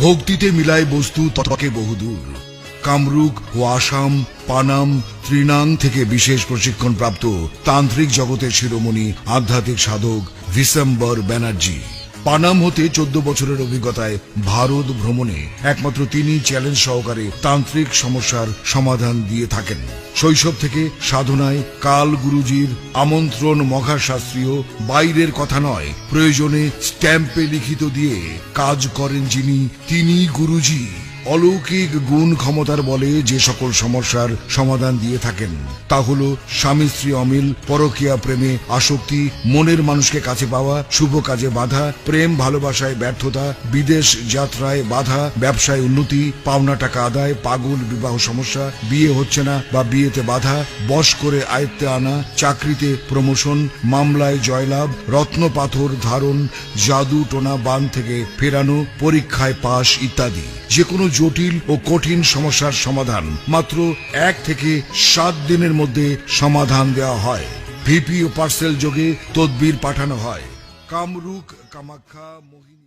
ভক্তিতে মিলায় বস্তু ততকে বহুদূর। কামরূপ ও আসাম, পানাম, ত্রিনাং থেকে বিশেষ প্রশিক্ষণ প্রাপ্ত তান্ত্রিক জগতের শিরোমণি আধ্যাত্মিক সাধক ভিসেম্বর ব্যানার্জি। পানাম হতে 14 বছরের অভিজ্ঞতায় ভারত ভ্রমণে একমাত্র তিনি চ্যালেঞ্জ সহকারে তান্ত্রিক সমস্যার সমাধান দিয়ে থাকেন। শৈশব থেকে সাধনায় কাল গুরুজির আমন্ত্রণ মহাশাস্ত্রীয়, বাইরের কথা নয়, প্রয়োজনে স্ট্যাম্পে লিখিত দিয়ে কাজ করেন যিনি, তিনি গুরুজি। অলৌকিক গুণ ক্ষমতার বলে যে সকল সমস্যার সমাধান দিয়ে থাকেন তা হল স্বামী স্ত্রী অমিল, পরকীয়া প্রেমে আসক্তি, মনের মানুষকে কাছে পাওয়া, শুভ কাজে বাধা, প্রেম ভালোবাসায় ব্যর্থতা, বিদেশ যাত্রায় বাধা, ব্যবসায় উন্নতি, পাওনা টাকা আদায়, পাগল বিবাহ সমস্যা, বিয়ে হচ্ছে না বা বিয়েতে বাধা, বশ করে আয়ত্তে আনা, চাকরিতে প্রমোশন, মামলায় জয়লাভ, রত্ন পাথর ধারণ, জাদু টোনা বান থেকে ফেরানো, পরীক্ষায় পাশ ইত্যাদি। যে কোনো জটিল ও কঠিন সমস্যার সমাধান মাত্র 1 থেকে 7 দিনের মধ্যে সমাধান দেওয়া হয়। ভিপি ও পার্সেল যোগে তদবির পাঠানো হয়। কামরূপ, কামাখ্যা, মোহিনী।